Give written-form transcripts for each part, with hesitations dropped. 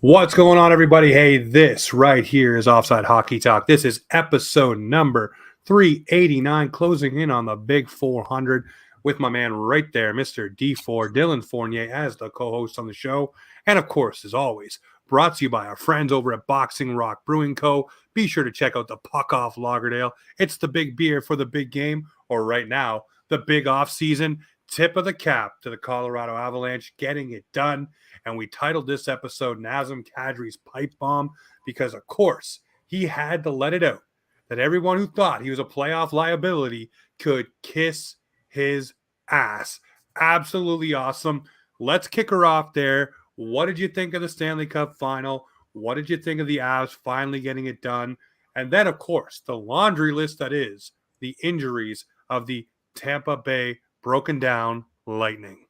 What's going on, everybody? Hey, this right here is Offside Hockey Talk. This is episode number 389, closing in on the big 400 with my man right there, Mr. D4, Dylan Fournier, as the co-host on the show. And of course, as always, brought to you by our friends over at Boxing Rock Brewing Co. Be sure to check out the Puck Off Lagerdale. It's the big beer for the big game, or right now, the big off season. Tip of the cap to the Colorado Avalanche, getting it done. And we titled this episode Nazem Kadri's Pipe Bomb because, of course, he had to let it out that everyone who thought he was a playoff liability could kiss his ass. Absolutely awesome. Let's kick her off there. What did you think of the Stanley Cup final? What did you think of the Avs finally getting it done? And then, of course, the laundry list that is the injuries of the Tampa Bay broken down Lightning.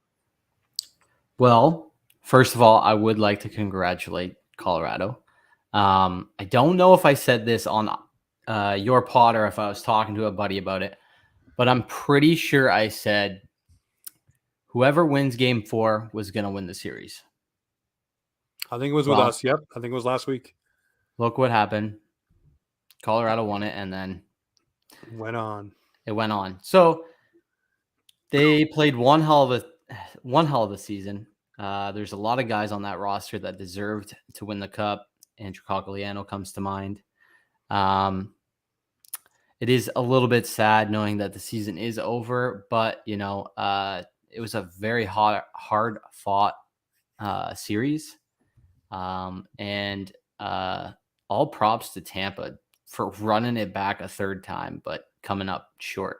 Well, first of all, I would like to congratulate Colorado. I don't know if I said this on your pod or if I was talking to a buddy about it, but I'm pretty sure I said whoever wins game 4 was going to win the series. I think it was with us. Yep. I think it was last week. Look what happened. Colorado won it and then it went on. So they played one hell of a season. There's a lot of guys on that roster that deserved to win the cup. Andrew Cogliano comes to mind. It is a little bit sad knowing that the season is over, but it was a very hard fought series. And all props to Tampa for running it back a third time, but coming up short.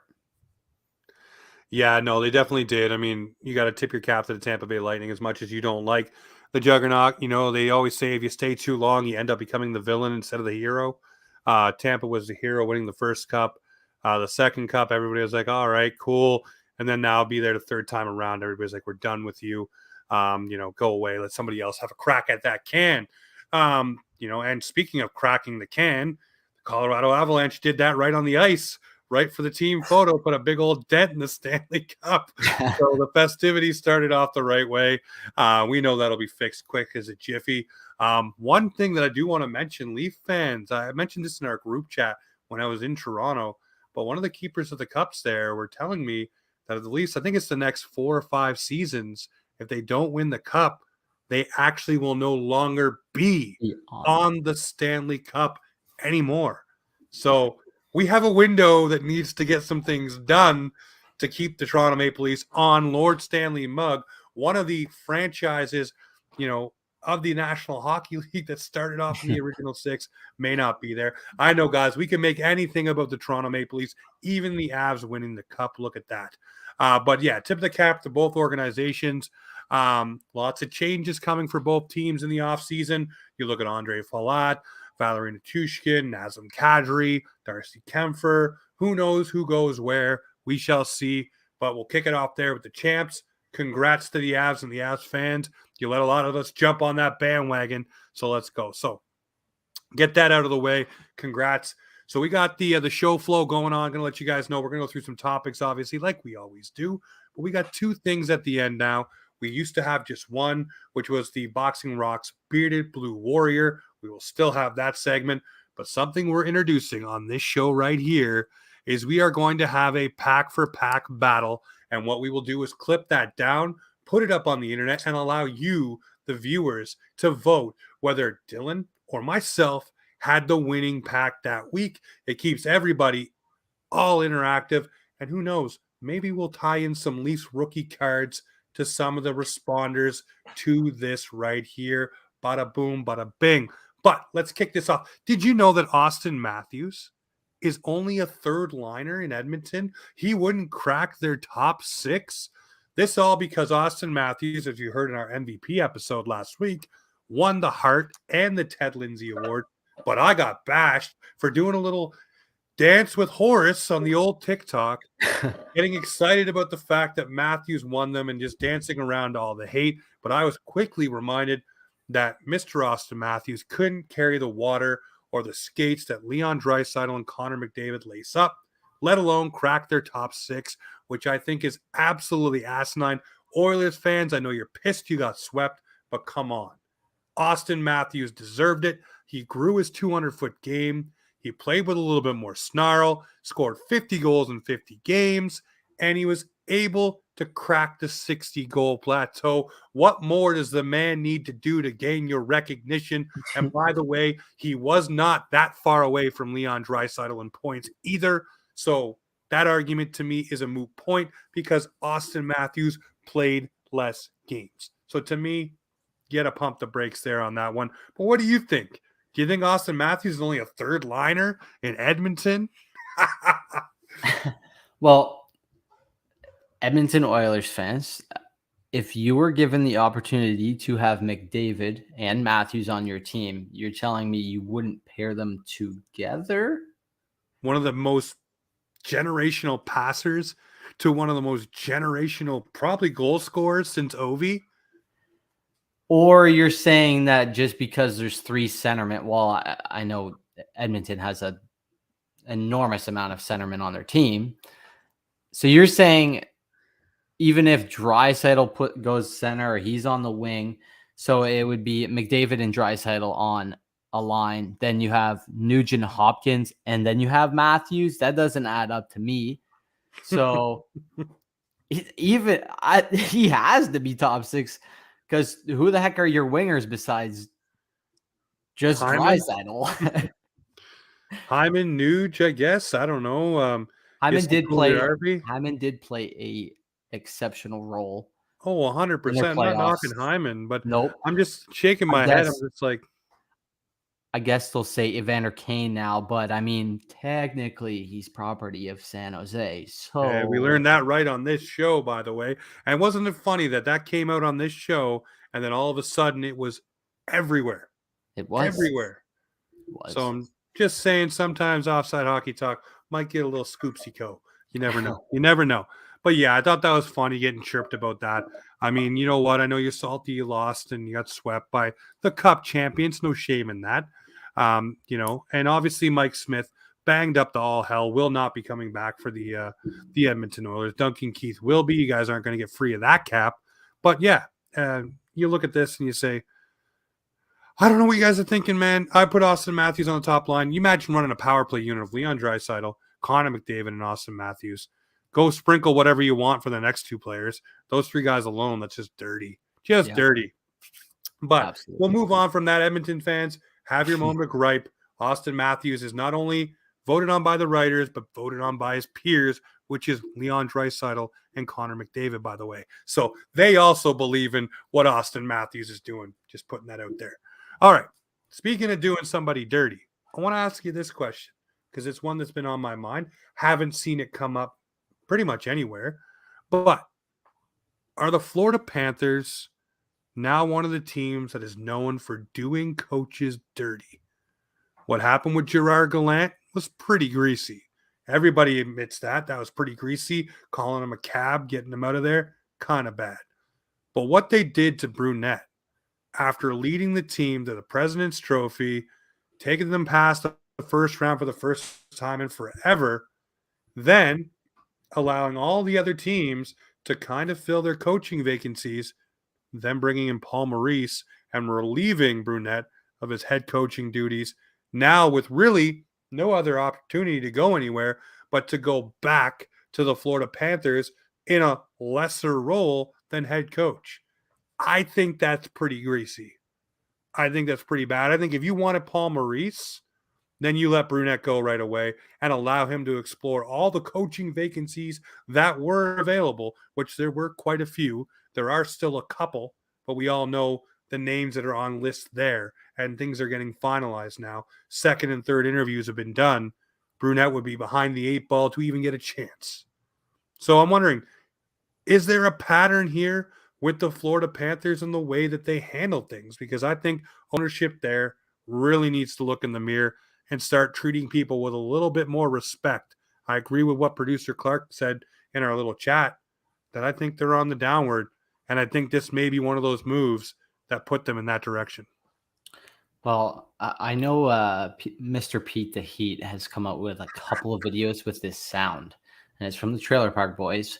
Yeah, no, they definitely did. I mean, you got to tip your cap to the Tampa Bay Lightning as much as you don't like the juggernaut. You know, they always say if you stay too long, you end up becoming the villain instead of the hero. Tampa was the hero winning the first cup. The second cup, everybody was like, all right, cool. And then now be there the third time around. Everybody's like, we're done with you. Go away. Let somebody else have a crack at that can. And speaking of cracking the can, the Colorado Avalanche did that right on the ice. Right for the team photo, put a big old dent in the Stanley Cup. So the festivities started off the right way. We know that'll be fixed quick as a jiffy. One thing that I do want to mention, Leaf fans, I mentioned this in our group chat when I was in Toronto, but one of the keepers of the Cups there were telling me that at least I think it's the next 4 or 5 seasons, if they don't win the Cup, they actually will no longer be on the Stanley Cup anymore. So we have a window that needs to get some things done to keep the Toronto Maple Leafs on Lord Stanley mug, one of the franchises, of the National Hockey League that started off in the original 6 may not be there. I know, guys, we can make anything about the Toronto Maple Leafs, even the Avs winning the Cup. Look at that. But yeah, tip of the cap to both organizations. Lots of changes coming for both teams in the offseason. You look at Andre Follett, Valeri Nichushkin, Nazem Kadri, Darcy Kempfer. Who knows who goes where? We shall see. But we'll kick it off there with the champs. Congrats to the Avs and the Avs fans. You let a lot of us jump on that bandwagon, so let's go. So get that out of the way. Congrats. So we got the show flow going on. I'm going to let you guys know. We're going to go through some topics, obviously, like we always do. But we got 2 things at the end now. We used to have just one, which was the Boxing Rocks Bearded Blue Warrior. We will still have that segment, but something we're introducing on this show right here is we are going to have a pack for pack battle. And what we will do is clip that down, put it up on the internet, and allow you, the viewers, to vote whether Dylan or myself had the winning pack that week. It keeps everybody all interactive. And who knows, maybe we'll tie in some Leafs rookie cards to some of the responders to this right here. Bada boom, bada bing. But let's kick this off. Did you know that Austin Matthews is only a third liner in Edmonton? He wouldn't crack their top 6. This all because Austin Matthews, as you heard in our MVP episode last week, won the Hart and the Ted Lindsay Award. But I got bashed for doing a little dance with Horace on the old TikTok, getting excited about the fact that Matthews won them and just dancing around all the hate. But I was quickly reminded that Mr. Austin Matthews couldn't carry the water or the skates that Leon Draisaitl and Connor McDavid lace up, let alone crack their top 6, which I think is absolutely asinine. Oilers fans, I know you're pissed you got swept, but come on. Austin Matthews deserved it. He grew his 200-foot game. He played with a little bit more snarl, scored 50 goals in 50 games, and he was able to crack the 60-goal plateau. What more does the man need to do to gain your recognition? And by the way, he was not that far away from Leon Draisaitl in points either. So that argument to me is a moot point because Austin Matthews played less games. So to me, you got to pump the brakes there on that one. But what do you think? Do you think Austin Matthews is only a third liner in Edmonton? Well, Edmonton Oilers fans, if you were given the opportunity to have McDavid and Matthews on your team, you're telling me you wouldn't pair them together? One of the most generational passers to one of the most generational, probably goal scorers since Ovi. Or you're saying that just because there's three centermen, well, I know Edmonton has an enormous amount of centermen on their team. So you're saying even if Draisaitl goes center or he's on the wing, so it would be McDavid and Draisaitl on a line, then you have Nugent Hopkins, and then you have Matthews. That doesn't add up to me. So he has to be top six. Because who the heck are your wingers besides just Draisaitl? Hyman, Nuge, I guess. I don't know. Hyman did play a exceptional role. Oh, 100%. I'm not knocking Hyman, but nope. I'm just shaking my head. I'm just like, I guess they'll say Evander Kane now, but I mean, technically he's property of San Jose. So we learned that right on this show, by the way. And wasn't it funny that came out on this show, and then all of a sudden it was everywhere. It was everywhere. So I'm just saying, sometimes Offside Hockey Talk might get a little scoopsy-co. You never know. You never know. But yeah, I thought that was funny getting chirped about that. I mean, you know what? I know you're salty you lost and you got swept by the Cup champions. No shame in that. And obviously Mike Smith banged up to all hell, will not be coming back for the Edmonton Oilers. Duncan Keith will be. You guys aren't going to get free of that cap. But yeah, you look at this and you say, I don't know what you guys are thinking, man. I put Austin Matthews on the top line. You imagine running a power play unit of Leon Draisaitl, Connor McDavid, and Austin Matthews. Go sprinkle whatever you want for the next two players. Those three guys alone, that's just dirty. Just dirty. But absolutely, we'll move on from that, Edmonton fans. Have your moment of gripe. Austin Matthews is not only voted on by the writers, but voted on by his peers, which is Leon Draisaitl and Connor McDavid, by the way. So they also believe in what Austin Matthews is doing. Just putting that out there. All right. Speaking of doing somebody dirty, I want to ask you this question because it's one that's been on my mind. Haven't seen it come up pretty much anywhere. But are the Florida Panthers now one of the teams that is known for doing coaches dirty? What happened with Gerard Gallant was pretty greasy. Everybody admits that. That was pretty greasy. Calling him a cab, getting him out of there, kind of bad. But what they did to Brunette after leading the team to the President's Trophy, taking them past the first round for the first time in forever, then allowing all the other teams to kind of fill their coaching vacancies, then bringing in Paul Maurice and relieving Brunette of his head coaching duties, now with really no other opportunity to go anywhere but to go back to the Florida Panthers in a lesser role than head coach. I think that's pretty greasy. I think that's pretty bad. I think if you wanted Paul Maurice, then you let Brunette go right away and allow him to explore all the coaching vacancies that were available, which there were quite a few. There are still a couple, but we all know the names that are on lists there, and things are getting finalized now. Second and third interviews have been done. Brunette would be behind the eight ball to even get a chance. So I'm wondering, is there a pattern here with the Florida Panthers and the way that they handle things? Because I think ownership there really needs to look in the mirror and start treating people with a little bit more respect. I agree with what producer Clark said in our little chat, that I think they're on the downward, and I think this may be one of those moves that put them in that direction. Well, I know Mr. Pete the Heat has come up with a couple of videos with this sound, and it's from the Trailer Park Boys.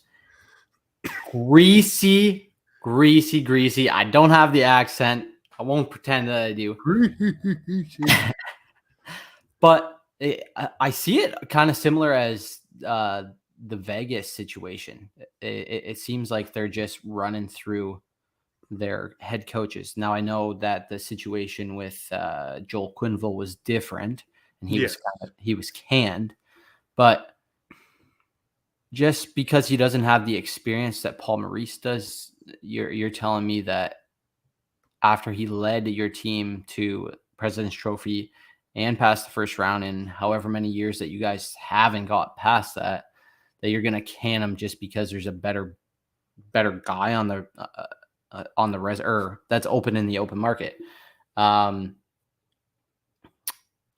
Greasy, greasy, greasy. I don't have the accent. I won't pretend that I do. Appreciation. But I see it kind of similar as the Vegas situation. It seems like they're just running through their head coaches. Now I know that the situation with Joel Quinville was different, and Yes. he was canned. But just because he doesn't have the experience that Paul Maurice does, you're telling me that after he led your team to President's Trophy and past the first round in however many years that you guys haven't got past that, that you're gonna can him just because there's a better guy on the res or that's open in the open market. Um,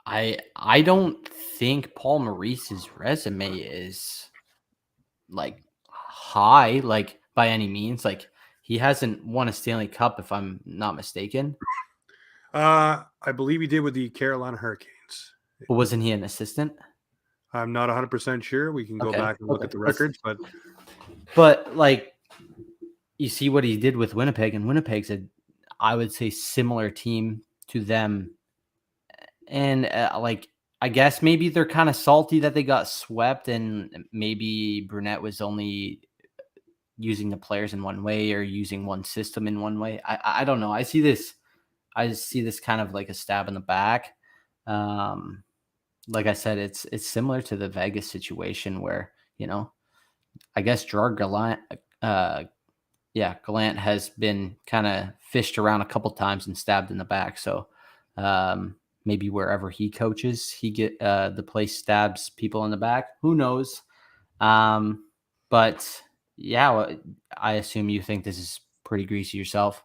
I don't think Paul Maurice's resume is like high, like by any means. Like he hasn't won a Stanley Cup, if I'm not mistaken. I believe he did with the Carolina Hurricanes. But wasn't he an assistant? I'm not 100% sure. We can go Okay, back and look okay. at the records, but But like you see what he did with Winnipeg, and Winnipeg's I would say, similar team to them. And like, I guess maybe they're kind of salty that they got swept, and maybe Brunette was only using the players in one way or using one system in one way. I don't know. I see this kind of like a stab in the back. Um, like I said, it's similar to the Vegas situation where, I guess Gerard Gallant, Gallant has been kind of fished around a couple times and stabbed in the back. So maybe wherever he coaches, he get the place stabs people in the back. Who knows? But yeah, I assume you think this is pretty greasy yourself.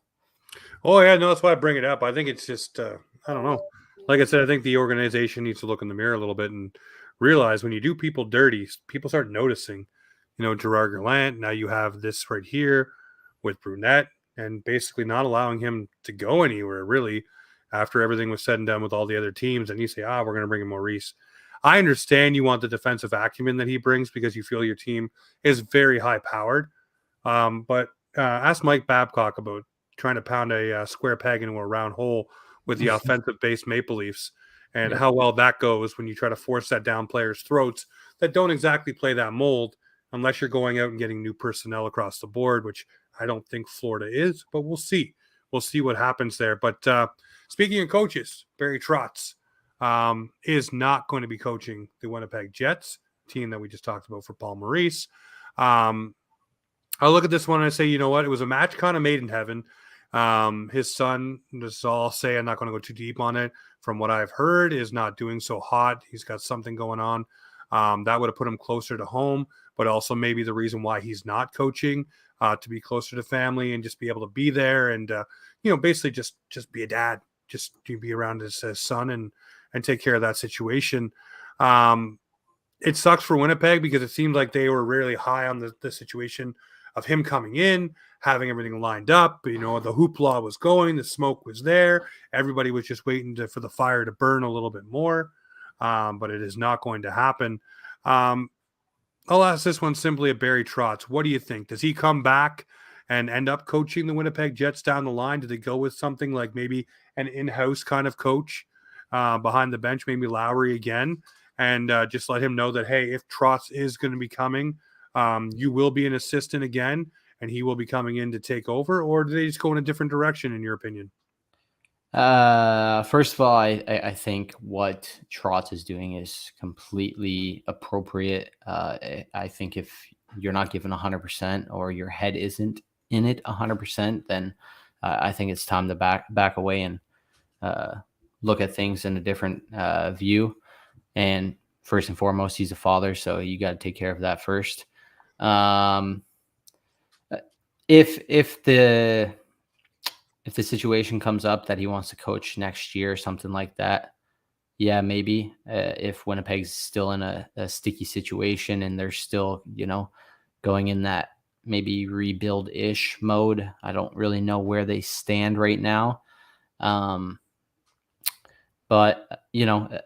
oh yeah, no, that's why I bring it up. I think it's just I don't know. Like I said, I think the organization needs to look in the mirror a little bit and realize when you do people dirty, people start noticing. Gerard Gallant. Now you have this right here with Brunette, and basically not allowing him to go anywhere really after everything was said and done with all the other teams. And you say, we're going to bring in Maurice. I understand you want the defensive acumen that he brings because you feel your team is very high powered. But ask Mike Babcock about trying to pound a square peg into a round hole with the offensive based Maple Leafs and Yep. how well that goes when you try to force that down players' throats that don't exactly play that mold unless you're going out and getting new personnel across the board, which I don't think Florida is, but we'll see. We'll see what happens there. But speaking of coaches, Barry Trotz is not going to be coaching the Winnipeg Jets, team that we just talked about for Paul Maurice. I look at this one and I say, you know what? It was a match kind of made in heaven. His son, this is all I'll say. I'm not going to go too deep on it. From what I've heard, is not doing so hot. He's got something going on. That would have put him closer to home, but also maybe the reason why he's not coaching to be closer to family and just be able to be there and basically just be a dad, just to be around his son and take care of that situation. It sucks for Winnipeg because it seemed like they were really high on the situation of him coming in, having everything lined up. The hoopla was going, the smoke was there. Everybody was just waiting for the fire to burn a little bit more. But it is not going to happen. I'll ask this one simply at Barry Trotz. What do you think? Does he come back and end up coaching the Winnipeg Jets down the line? Do they go with something like maybe an in-house kind of coach behind the bench, maybe Lowry again, and just let him know that, hey, if Trotz is going to be coming, you will be an assistant again, and he will be coming in to take over? Or do they just go in a different direction, in your opinion? First of all, I think what Trotz is doing is completely appropriate. I think if you're not given 100% or your head isn't in it 100%, then I think it's time to back away and look at things in a different view. And first and foremost, he's a father, so you got to take care of that first. Um, if the situation comes up that he wants to coach next year or something like that, yeah, maybe. If Winnipeg's still in a sticky situation and they're still, going in that maybe rebuild-ish mode, I don't really know where they stand right now. But,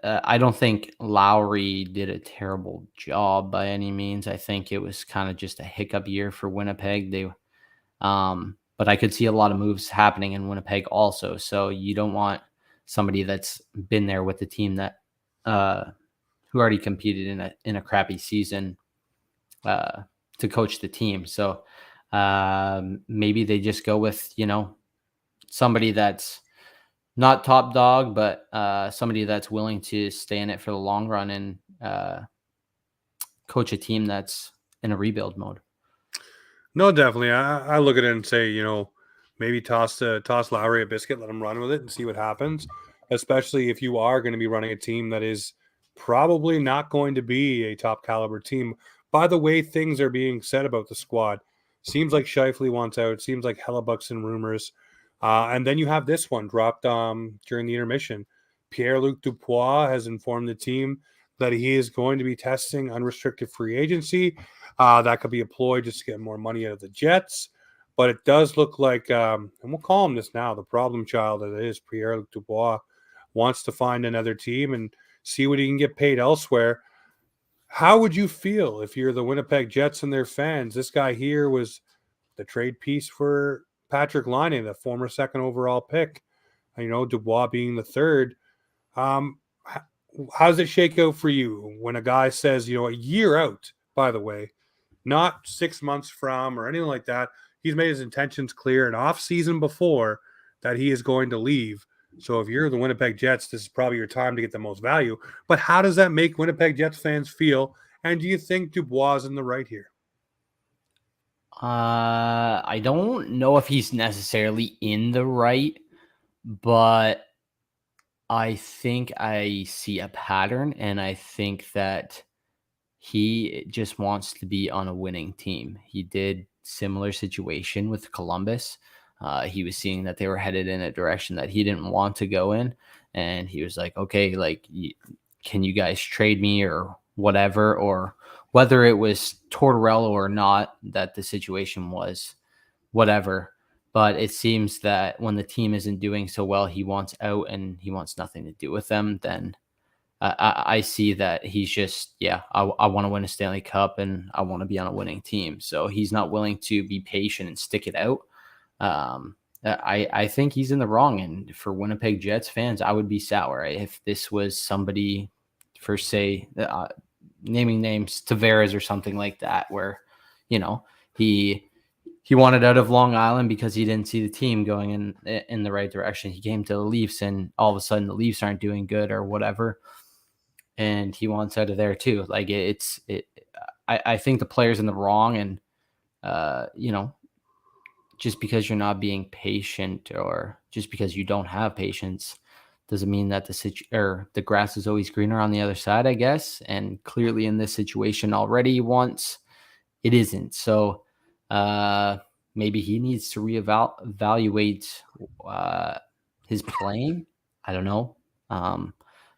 I don't think Lowry did a terrible job by any means. I think it was kind of just a hiccup year for Winnipeg. but I could see a lot of moves happening in Winnipeg also. So you don't want somebody that's been there with the team that uh, who already competed in a crappy season uh, to coach the team. So maybe they just go with somebody that's not top dog, but somebody that's willing to stay in it for the long run and coach a team that's in a rebuild mode. No, definitely. I look at it and say, maybe toss Lowry a biscuit, let him run with it and see what happens. Especially if you are going to be running a team that is probably not going to be a top caliber team. By the way, things are being said about the squad. Seems like Shifley wants out. Seems like Hellebuck's in rumors. And then you have this one dropped during the intermission. Pierre-Luc Dubois has informed the team that he is going to be testing unrestricted free agency. That could be employed just to get more money out of the Jets. But it does look like, and we'll call him this now, the problem child that is Pierre-Luc Dubois wants to find another team and see what he can get paid elsewhere. How would you feel if you're the Winnipeg Jets and their fans? This guy here was the trade piece for Patrick Laine, the former second overall pick. Dubois being the third. Um, how does it shake out for you when a guy says, a year out, by the way, not 6 months from or anything like that? He's made his intentions clear an off season before that he is going to leave. So if you're the Winnipeg Jets, this is probably your time to get the most value. But how does that make Winnipeg Jets fans feel? And do you think Dubois is in the right here? I don't know if he's necessarily in the right, but I think I see a pattern, and I think that he just wants to be on a winning team. He did similar situation with Columbus. He was seeing that they were headed in a direction that he didn't want to go in, and he was like, "Okay, like, can you guys trade me or whatever?" Or whether it was Tortorella or not, that the situation was whatever. But it seems that when the team isn't doing so well, he wants out and he wants nothing to do with them. Then I see that he's just, yeah, I want to win a Stanley Cup and I want to be on a winning team. So he's not willing to be patient and stick it out. I think he's in the wrong. And for Winnipeg Jets fans, I would be sour if this was somebody, for say, naming names, Tavares or something like that, where, you know, he wanted out of Long Island because he didn't see the team going in the right direction. He came to the Leafs and all of a sudden the Leafs aren't doing good or whatever. And he wants out of there too. Like I think the player's in the wrong, and just because you're not being patient or just because you don't have patience doesn't mean that the grass is always greener on the other side, I guess. And clearly in this situation already once it isn't. So maybe he needs to reevaluate his playing. I don't know.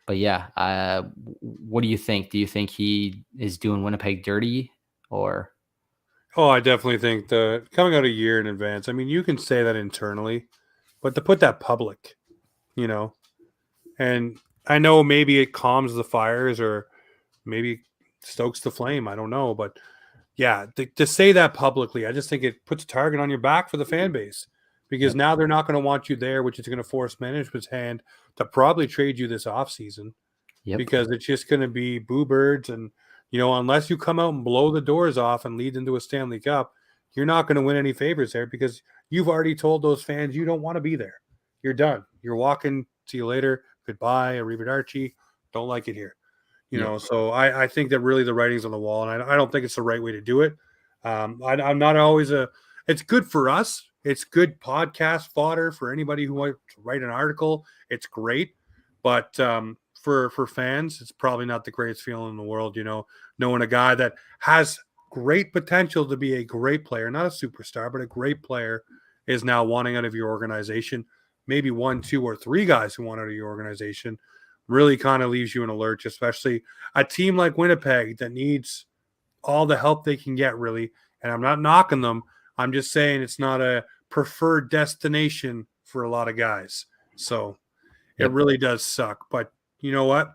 But yeah, what do you think? Do you think he is doing Winnipeg dirty or? Oh, I definitely think the coming out a year in advance. I mean, you can say that internally, but to put that public, you know, and I know maybe it calms the fires or maybe stokes the flame. I don't know, but yeah, to say that publicly, I just think it puts a target on your back for the fan base because Yep. now they're not going to want you there, which is going to force management's hand to probably trade you this offseason Yep. because it's just going to be boo birds. And, unless you come out and blow the doors off and lead into a Stanley Cup, you're not going to win any favors there because you've already told those fans you don't want to be there. You're done. You're walking. See you later. Goodbye. Arrivederci. Don't like it here. Yep. So I think that really the writing's on the wall, and I don't think it's the right way to do it. I'm not always it's good for us. It's good podcast fodder for anybody who wants to write an article. It's great. But for fans, it's probably not the greatest feeling in the world, knowing a guy that has great potential to be a great player, not a superstar, but a great player is now wanting out of your organization. Maybe one, two, or three guys who want out of your organization really kind of leaves you in a lurch, especially a team like Winnipeg that needs all the help they can get, really. And I'm not knocking them. I'm just saying it's not a preferred destination for a lot of guys. So it Yep. really does suck. But you know what?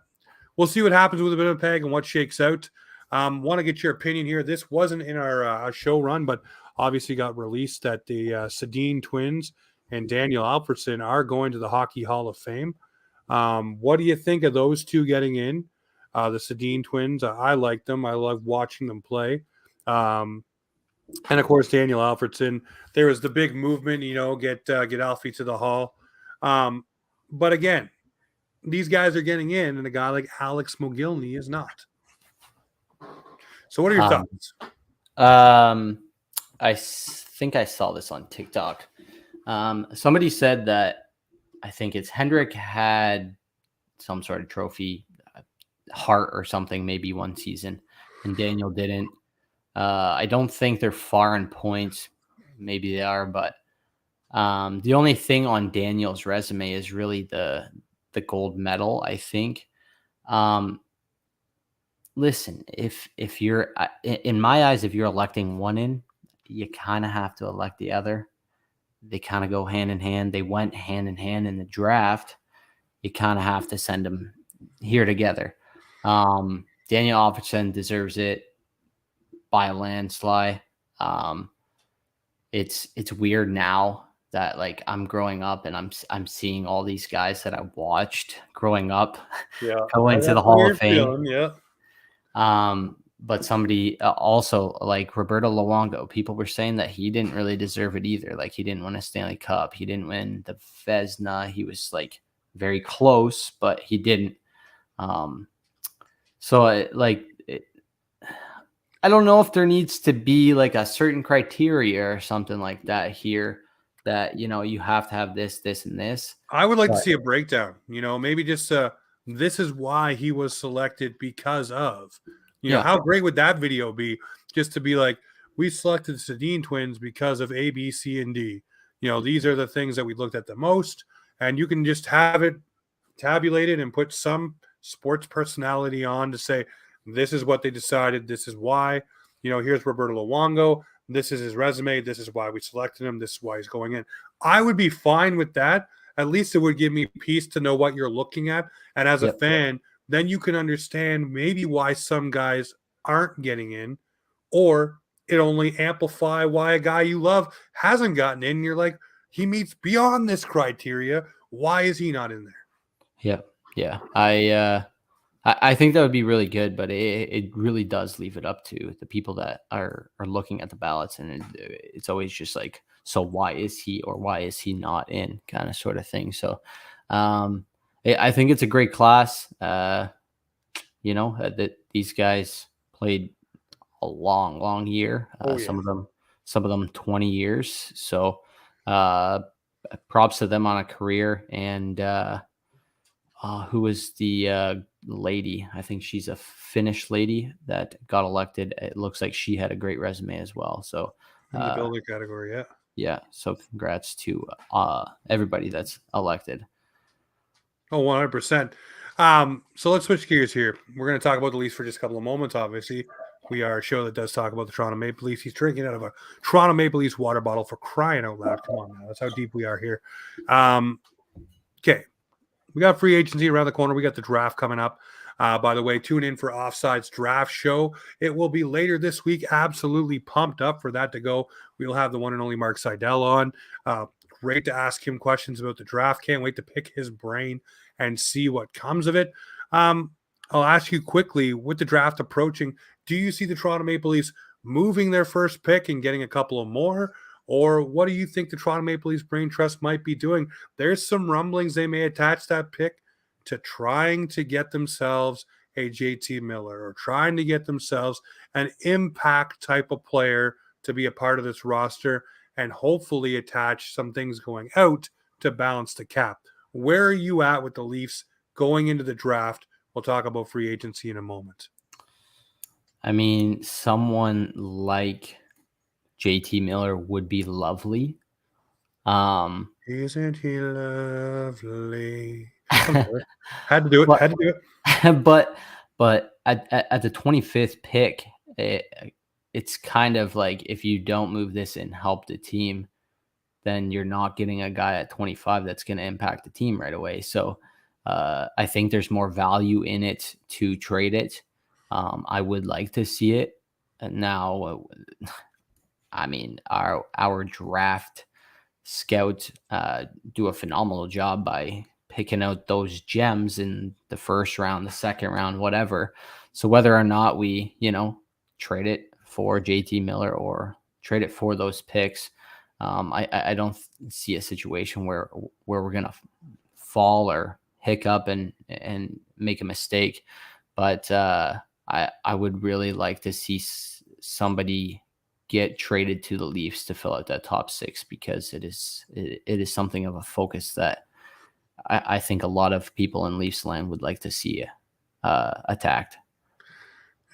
We'll see what happens with Winnipeg and what shakes out. Want to get your opinion here. This wasn't in our show run, but obviously got released that the Sedin twins and Daniel Alfredson are going to the Hockey Hall of Fame. What do you think of those two getting in? The Sedin twins, I like them. I love watching them play. And of course, Daniel Alfredson. There was the big movement, get Alfie to the Hall. But again, these guys are getting in, and a guy like Alex Mogilny is not. So, what are your Um, thoughts? Think I saw this on TikTok. Somebody said that I think it's Hendrick had some sort of trophy, heart or something, maybe one season, and Daniel didn't. I don't think they're far in points. Maybe they are, but the only thing on Daniel's resume is really the gold medal, I think. Listen, if you're in my eyes, if you're electing one in, you kind of have to elect the other. They kind of go hand in hand. They went hand in hand in the draft. You kind of have to send them here together. Daniel Alfredson deserves it by a landslide. It's weird now that like I'm growing up and I'm seeing all these guys that I watched growing up Yeah, going to that's the a Hall of weird Fame. feeling. Yeah. But somebody also like Roberto Luongo, people were saying that he didn't really deserve it either. Like he didn't win a Stanley Cup. He didn't win the Vezina. He was like very close, but he didn't. So I don't know if there needs to be like a certain criteria or something like that here that, you have to have this, this, and this. I would like to But see a breakdown, maybe just this is why he was selected because of, yeah, how great would that video be just to be like, we selected the Sedin twins because of A, B, C, and D. These are the things that we looked at the most, and you can just have it tabulated and put some sports personality on to say, this is what they decided. This is why, here's Roberto Luongo. This is his resume. This is why we selected him. This is why he's going in. I would be fine with that. At least it would give me peace to know what you're looking at. And as a yep, fan, then you can understand maybe why some guys aren't getting in, or it only amplify why a guy you love hasn't gotten in. You're like, he meets beyond this criteria. Why is he not in there? yep, yeah. I think that would be really good, but it really does leave it up to the people that are looking at the ballots, and it's always just like, so why is he or why is he not in, kind of sort of thing. So, I think it's a great class. That these guys played a long, long year. Oh, yeah. Some of them 20 years. So, props to them on a career. And who was the lady? I think she's a Finnish lady that got elected. It looks like she had a great resume as well. So, In the builder category, yeah. yeah. So, congrats to everybody that's elected. Oh, 100%. So let's switch gears here. We're going to talk about the Leafs for just a couple of moments. Obviously, we are a show that does talk about the Toronto Maple Leafs. He's drinking out of a Toronto Maple Leafs water bottle, for crying out loud. Come on now. That's how deep we are here. Okay. We got free agency around the corner. We got the draft coming up. By the way, tune in for Offside's draft show. It will be later this week. Absolutely pumped up for that to go. We'll have the one and only Mark Seidel on. Great to ask him questions about the draft. Can't wait to pick his brain and see what comes of it. I'll ask you quickly, with the draft approaching, do you see the Toronto Maple Leafs moving their first pick and getting a couple of more? Or what do you think the Toronto Maple Leafs brain trust might be doing? There's some rumblings they may attach that pick to trying to get themselves a JT Miller, or trying to get themselves an impact type of player to be a part of this roster, and hopefully attach some things going out to balance the cap. Where are you at with the Leafs going into the draft? We'll talk about free agency in a moment. I mean, someone like JT Miller would be lovely. Isn't he lovely? Had to do it. but Had to do it. but at the 25th pick, it's kind of like, if you don't move this and help the team, then you're not getting a guy at 25 that's going to impact the team right away. So I think there's more value in it to trade it. I would like to see it. Now, I mean, our draft scouts do a phenomenal job by picking out those gems in the first round, the second round, whatever. So whether or not we, trade it for JT Miller or trade it for those picks, I don't see a situation where we're gonna fall or hiccup and make a mistake. But I would really like to see somebody get traded to the Leafs to fill out that top six, because it is something of a focus that I think a lot of people in Leafs land would like to see attacked.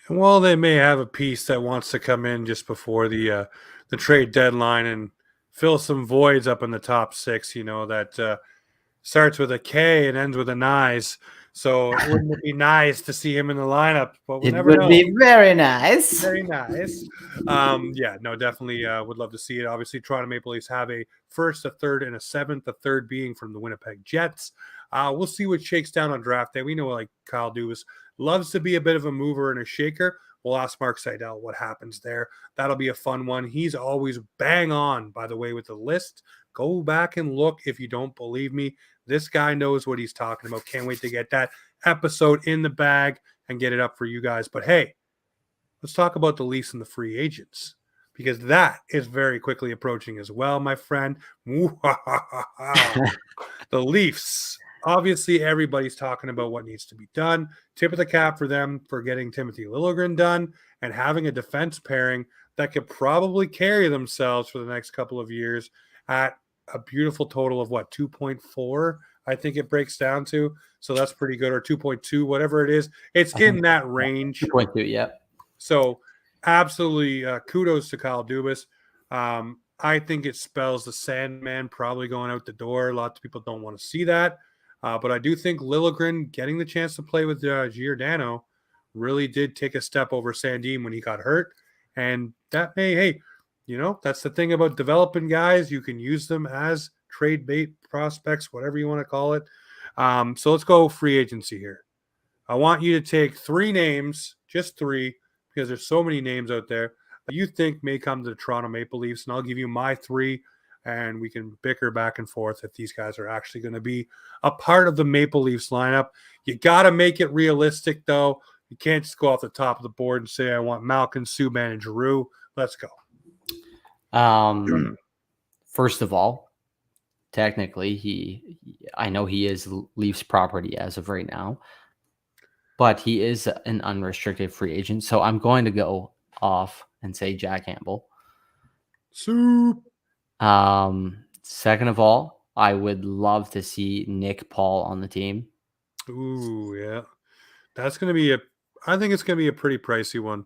Well, they may have a piece that wants to come in just before the trade deadline and fill some voids up in the top six. That starts with a K and ends with an I's. So wouldn't it be nice to see him in the lineup? But we'll It never would know. be very nice. Very nice. Yeah, no, definitely would love to see it. Obviously, Toronto Maple Leafs have a first, a third, and a seventh. The third being from the Winnipeg Jets. We'll see what shakes down on draft day. We know, like Kyle Dubas loves to be a bit of a mover and a shaker. We'll ask Mark Seidel what happens there. That'll be a fun one. He's always bang on, by the way, with the list. Go back and look if you don't believe me. This guy knows what he's talking about. Can't wait to get that episode in the bag and get it up for you guys. But hey, let's talk about the Leafs and the free agents, because that is very quickly approaching as well, my friend. The Leafs. Obviously, everybody's talking about what needs to be done. Tip of the cap for them for getting Timothy Liljegren done and having a defense pairing that could probably carry themselves for the next couple of years at a beautiful total of 2.4, I think it breaks down to. So that's pretty good, or 2.2, whatever it is. It's in that range. 2.2, yeah. So absolutely kudos to Kyle Dubas. I think it spells the Sandman probably going out the door. Lots of people don't want to see that. But I do think Liljegren getting the chance to play with Giordano really did take a step over Sandin when he got hurt. And that hey, that's the thing about developing guys. You can use them as trade bait prospects, whatever you want to call it. So let's go free agency here. I want you to take 3 names, just 3, because there's so many names out there that you think may come to the Toronto Maple Leafs, and I'll give you my 3, and we can bicker back and forth if these guys are actually going to be a part of the Maple Leafs lineup. You got to make it realistic, though. You can't just go off the top of the board and say, I want Malkin, Subban, and Giroux. Let's go. First of all, technically, I know he is Leafs property as of right now, but he is an unrestricted free agent. So I'm going to go off and say Jack Campbell. Soup. Second of all, I would love to see Nick Paul on the team. Ooh, yeah. That's going to be I think it's going to be a pretty pricey one.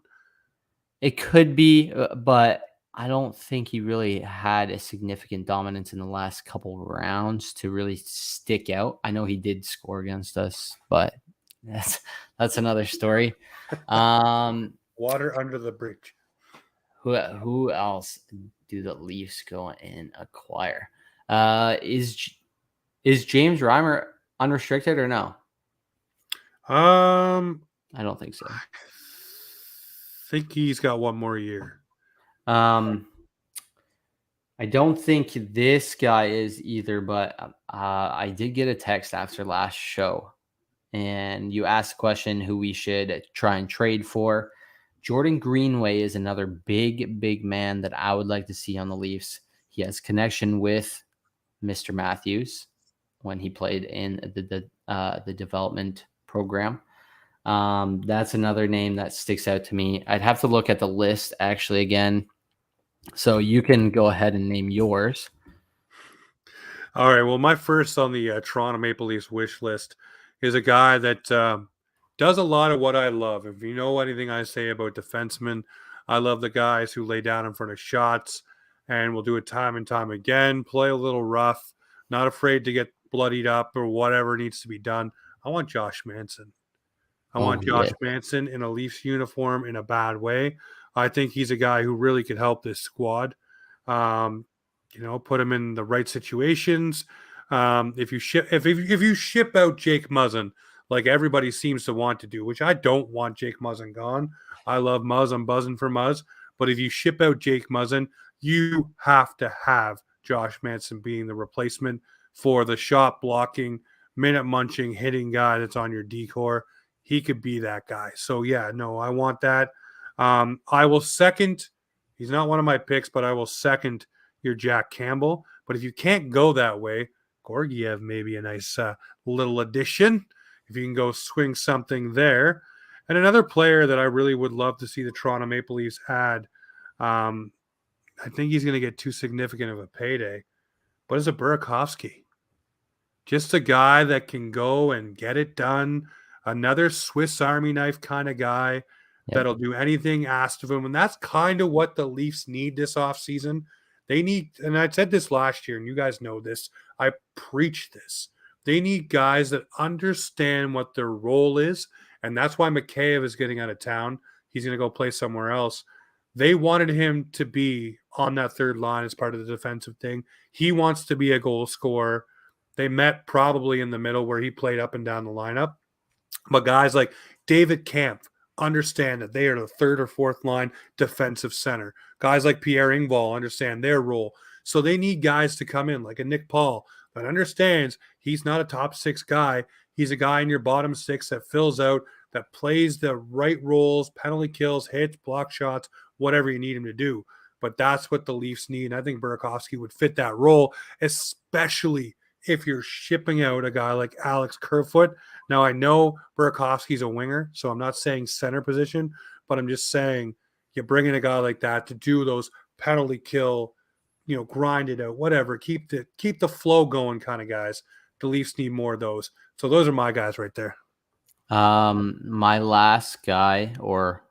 It could be, but I don't think he really had a significant dominance in the last couple of rounds to really stick out. I know he did score against us, but that's another story. Water under the bridge. Who else do the Leafs go and acquire? Is James Reimer unrestricted or no? I don't think so. I think he's got one more year. I don't think this guy is either, but I did get a text after last show, and you asked the question who we should try and trade for. Jordan Greenway is another big man that I would like to see on the Leafs. He has connection with Mr. Matthews when he played in the development program. That's another name that sticks out to me. I'd have to look at the list actually again. So you can go ahead and name yours. All right. Well, my first on the Toronto Maple Leafs wish list is a guy that does a lot of what I love. If you know anything I say about defensemen, I love the guys who lay down in front of shots and will do it time and time again, play a little rough, not afraid to get bloodied up or whatever needs to be done. I want Josh Manson. I want Josh Manson in a Leafs uniform in a bad way. I think he's a guy who really could help this squad. Put him in the right situations. If you ship out Jake Muzzin, like everybody seems to want to do, which I don't want Jake Muzzin gone. I love Muzz. I'm buzzing for Muzz. But if you ship out Jake Muzzin, you have to have Josh Manson being the replacement for the shot blocking, minute munching, hitting guy that's on your decor. He could be that guy. So yeah, no, I want that. I will second. He's not one of my picks, but I will second your Jack Campbell. But if you can't go that way, Gorgiev may be a nice little addition if you can go swing something there. And another player that I really would love to see the Toronto Maple Leafs add, I think he's going to get too significant of a payday, but is a Burakovsky. Just a guy that can go and get it done. Another Swiss Army knife kind of guy Yep. that'll do anything asked of him. And that's kind of what the Leafs need this offseason. They need, and I said this last year, and you guys know this, I preach this. They need guys that understand what their role is. And that's why Mikheyev is getting out of town. He's going to go play somewhere else. They wanted him to be on that third line as part of the defensive thing. He wants to be a goal scorer. They met probably in the middle where he played up and down the lineup. But guys like David Kampf understand that they are the third or fourth line defensive center. Guys like Pierre Engvall understand their role. So they need guys to come in like a Nick Paul that understands he's not a top six guy. He's a guy in your bottom six that fills out, that plays the right roles, penalty kills, hits, block shots, whatever you need him to do. But that's what the Leafs need. And I think Burakovsky would fit that role, especially if you're shipping out a guy like Alex Kerfoot. Now, I know Burakovsky's a winger, so I'm not saying center position, but I'm just saying you bring in a guy like that to do those penalty kill, grind it out, whatever, keep the flow going kind of guys. The Leafs need more of those. So those are my guys right there. My last guy or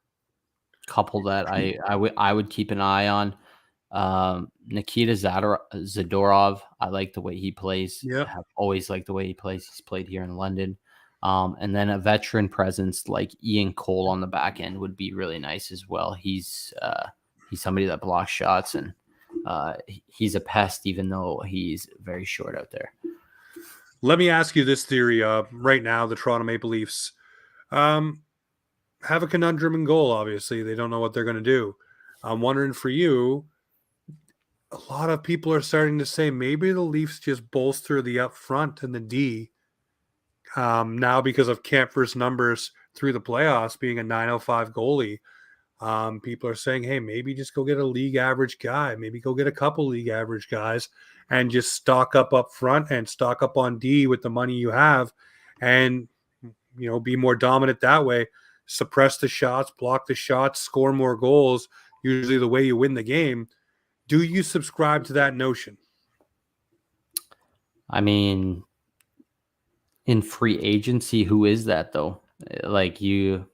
couple that I would keep an eye on, Nikita Zadorov. I like the way he plays. Yeah. I have always liked the way he plays. He's played here in London. And then a veteran presence like Ian Cole on the back end would be really nice as well. He's somebody that blocks shots, and he's a pest, even though he's very short out there. Let me ask you this theory. Right now, the Toronto Maple Leafs have a conundrum in goal. Obviously, they don't know what they're going to do. I'm wondering for you, a lot of people are starting to say maybe the Leafs just bolster the up front and the D now because of Kampfer's numbers through the playoffs being a 905 goalie. People are saying, hey, maybe just go get a league average guy. Maybe go get a couple league average guys and just stock up front and stock up on D with the money you have and, be more dominant that way. Suppress the shots, block the shots, score more goals, usually the way you win the game. Do you subscribe to that notion? I mean, in free agency, who is that though? Like you,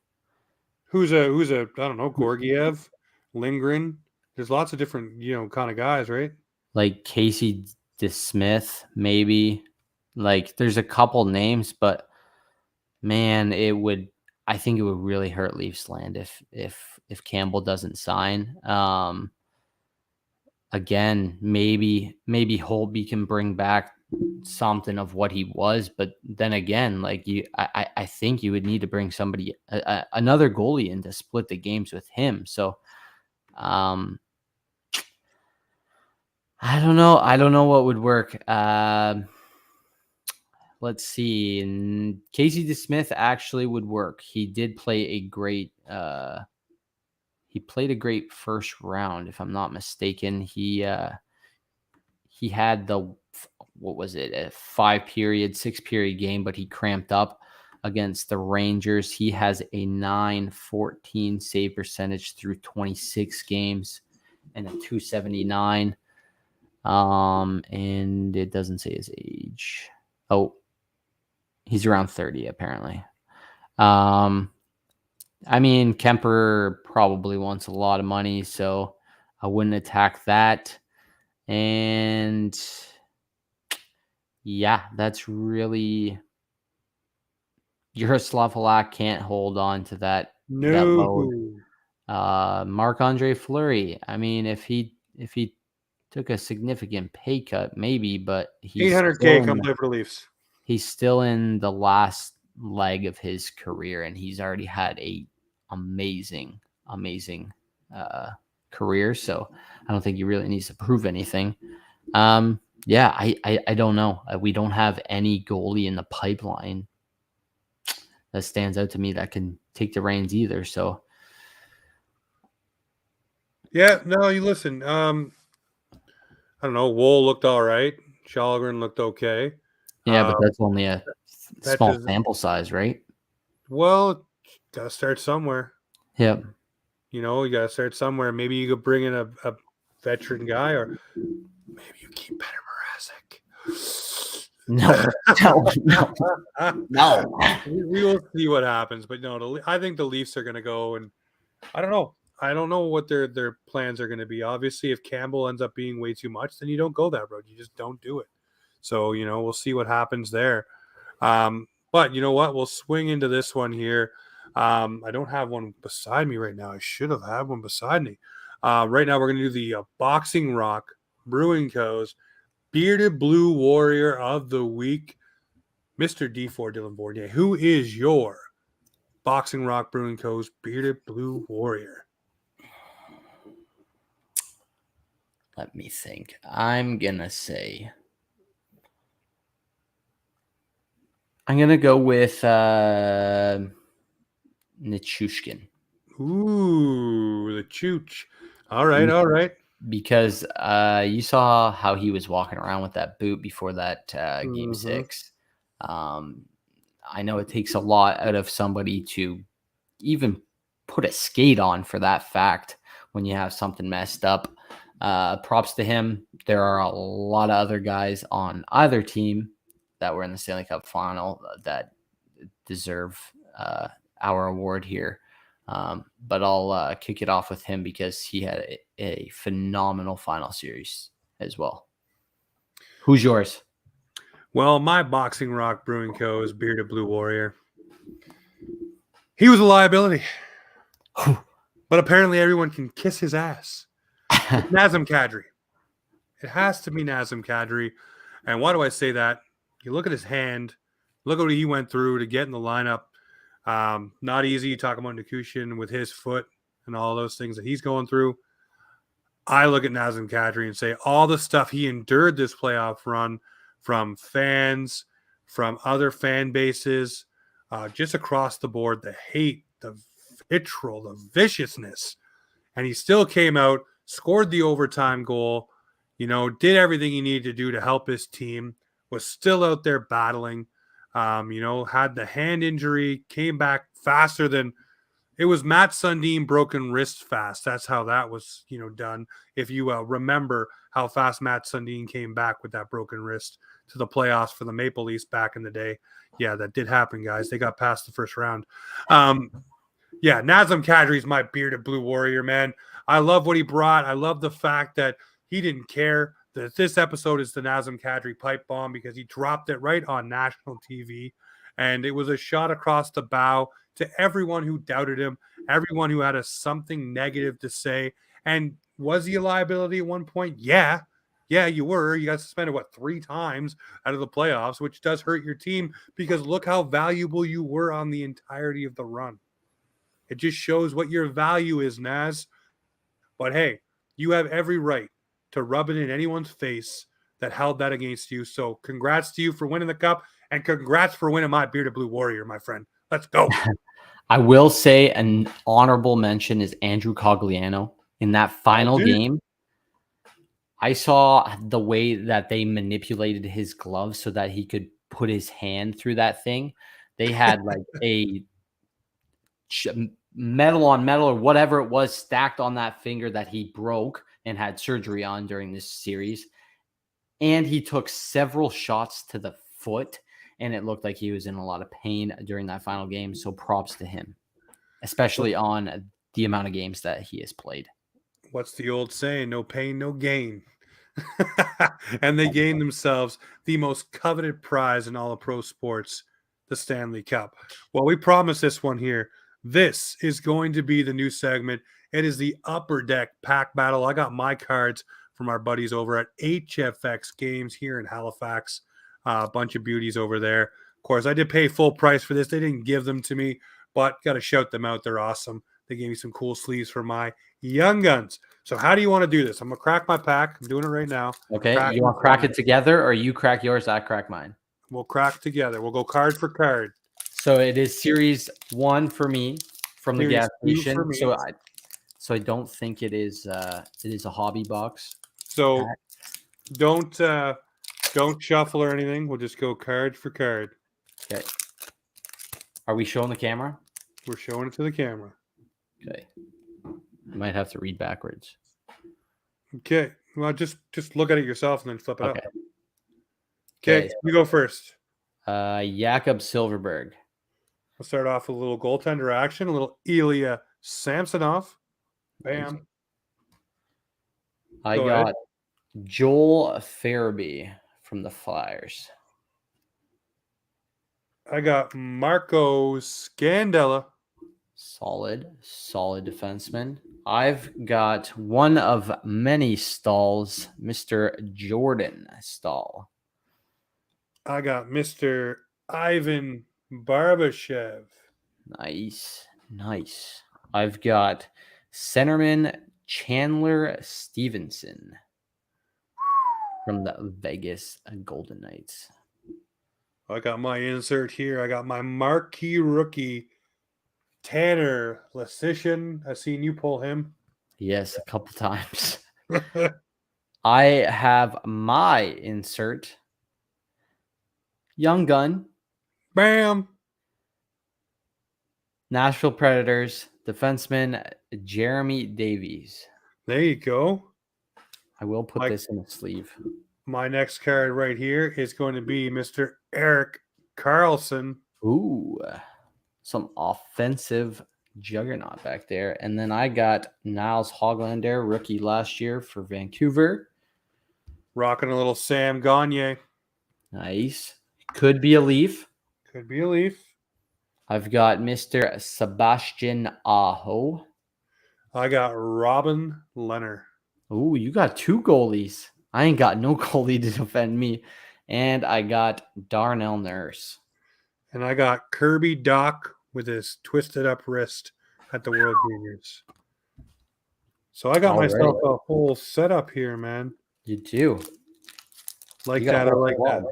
Who's a I don't know, Gorgiev, Lindgren. There's lots of different, kind of guys, right? like Casey DeSmith, maybe. Like there's a couple names, but man, I think it would really hurt Leafs land if Campbell doesn't sign. Again, maybe Holtby can bring back something of what he was, but then again, like I think you would need to bring somebody, another goalie in to split the games with him. So, I don't know what would work. Let's see. And Casey DeSmith actually would work. He did play a great. He played a great first round, if I'm not mistaken. He had what was it, a 6-period game, but he cramped up against the Rangers. He has a 914 save percentage through 26 games and a 279. And it doesn't say his age. Oh, he's around 30 apparently. I mean, Kemper probably wants a lot of money, so I wouldn't attack that. And yeah, that's really Yaroslav Halak can't hold on to that load. Marc-Andre Fleury. I mean, if he took a significant pay cut, maybe, but he's $800K come play for the Leafs. He's still in the last leg of his career, and he's already had a amazing career, so I don't think he really needs to prove anything. Yeah, I don't know. We don't have any goalie in the pipeline that stands out to me that can take the reins either. So Yeah, no, you listen. I don't know. Wool looked all right. Shalgren looked okay. yeah, but Um, that's only a small Petches, sample size, right? well, gotta start somewhere. Yep. You know, you gotta start somewhere. Maybe you could bring in a veteran guy, or maybe you keep Peter No, no, no, Mrazek. no. We will see what happens, but no, I think the Leafs are gonna go, and I don't know. I don't know what their plans are going to be. Obviously, if Campbell ends up being way too much, then you don't go that road. You just don't do it. So, we'll see what happens there. But you know what? We'll swing into this one here. I don't have one beside me right now. I should have had one beside me. Right now, we're going to do the Boxing Rock Brewing Co.'s Bearded Blue Warrior of the Week, Mr. D4 Dylan Bournier. Who is your Boxing Rock Brewing Co.'s Bearded Blue Warrior? Let me think. I'm gonna go with Nichushkin. Ooh, the chooch. All right, all right. Because you saw how he was walking around with that boot before that game Mm-hmm. 6. I know it takes a lot out of somebody to even put a skate on for that fact when you have something messed up. Props to him. There are a lot of other guys on either team that were in the Stanley Cup final that deserve our award here. But I'll kick it off with him because he had a phenomenal final series as well. Who's yours? Well, my Boxing Rock Brewing Co. is Bearded Blue Warrior. He was a liability, but apparently everyone can kiss his ass. It's Nazem Kadri. It has to be Nazem Kadri. And why do I say that? You look at his hand, look at what he went through to get in the lineup. Not easy. You talk about Nikushin with his foot and all those things that he's going through. I look at Nazem Kadri and say all the stuff he endured this playoff run from fans, from other fan bases, just across the board, the hate, the vitriol, the viciousness. And he still came out, scored the overtime goal, did everything he needed to do to help his team, was still out there battling, had the hand injury, came back faster than it was Matt Sundin broken wrist fast. That's how that was, done. If you remember how fast Matt Sundin came back with that broken wrist to the playoffs for the Maple Leafs back in the day. Yeah, that did happen, guys. They got past the first round. Yeah, Nazem Kadri's my bearded blue warrior, man. I love what he brought. I love the fact that he didn't care that this episode is the Nazem Kadri pipe bomb because he dropped it right on national TV. And it was a shot across the bow to everyone who doubted him, everyone who had something negative to say. And was he a liability at one point? Yeah. Yeah, you were. You got suspended, 3 times out of the playoffs, which does hurt your team because look how valuable you were on the entirety of the run. It just shows what your value is, Naz. But hey, you have every right to rub it in anyone's face that held that against you. So congrats to you for winning the cup, and congrats for winning my bearded blue warrior, my friend. Let's go. I will say an honorable mention is Andrew Cogliano in that final game. I saw the way that they manipulated his glove so that he could put his hand through that thing. They had like a metal on metal or whatever it was stacked on that finger that he broke and had surgery on during this series. And he took several shots to the foot, and it looked like he was in a lot of pain during that final game. So props to him, especially on the amount of games that he has played. What's the old saying? No pain, no gain. And they gained themselves the most coveted prize in all of pro sports, the Stanley Cup. Well, we promised this one here. This is going to be the new segment. It is the Upper Deck Pack Battle. I got my cards from our buddies over at HFX Games here in Halifax. A bunch of beauties over there. Of course, I did pay full price for this. They didn't give them to me, but got to shout them out. They're awesome. They gave me some cool sleeves for my Young Guns. So how do you want to do this? I'm going to crack my pack. I'm doing it right now. Okay. Crack You want to crack it together, or you crack yours, I crack mine? We'll crack together. We'll go card for card. So it is series 1 for me from the Series gas 2 for station. me. So I don't think it is a hobby box. So don't shuffle or anything. We'll just go card for card. Okay. Are we showing the camera? We're showing it to the camera. Okay. You might have to read backwards. Okay. Well, just look at it yourself and then flip it Okay. up. Okay, you go first. Jakob Silverberg. We'll start off with a little goaltender action, a little Ilya Samsonov. Bam. I Go got ahead. Joel Farabee from the Flyers. I got Marco Scandella. Solid defenseman. I've got one of many Stalls, Mr. Jordan Stahl. I got Mr. Ivan Barbashev. Nice. I've got centerman Chandler Stevenson from the Vegas Golden Knights. I got my insert here. I got my marquee rookie, Tanner Lesician. I've seen you pull him. Yes, a couple times. I have my insert, Young Gun, Bam. Nashville Predators, defenseman Jeremy Davies. There you go. I will put this in a sleeve. My next card right here is going to be Mr. Eric Carlson. Ooh, some offensive juggernaut back there. And then I got Niles Hoglander, rookie last year for Vancouver. Rocking a little Sam Gagne. Nice. Could be a Leaf. Could be a Leaf. I've got Mr. Sebastian Aho. I got Robin Leonard. Ooh, you got 2 goalies. I ain't got no goalie to defend me. And I got Darnell Nurse. And I got Kirby Doc with his twisted up wrist at the World Juniors. So I got myself a whole setup here, man. You do. Like that. I like that.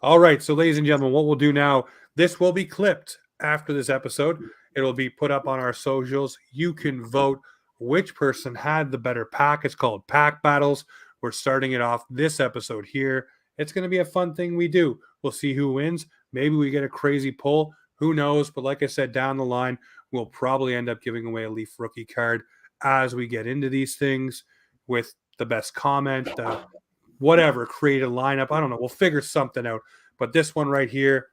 All right. So, ladies and gentlemen, what we'll do now, this will be clipped after this episode. It'll be put up on our socials. You can vote which person had the better pack. It's called Pack Battles. We're starting it off this episode here. It's going to be a fun thing we do. We'll see who wins. Maybe we get a crazy pull. Who knows? But like I said, down the line, we'll probably end up giving away a Leaf rookie card as we get into these things with the best comment, whatever, create a lineup. I don't know. We'll figure something out. But this one right here,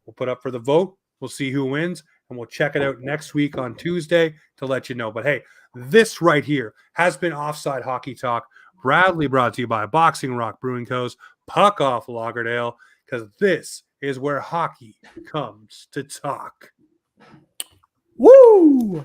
we'll put up for the vote. We'll see who wins, and we'll check it out next week on Tuesday to let you know. But hey, this right here has been Offside Hockey Talk, proudly brought to you by Boxing Rock Brewing Co.'s Puck Off Lagerdale, because this is where hockey comes to talk. Woo!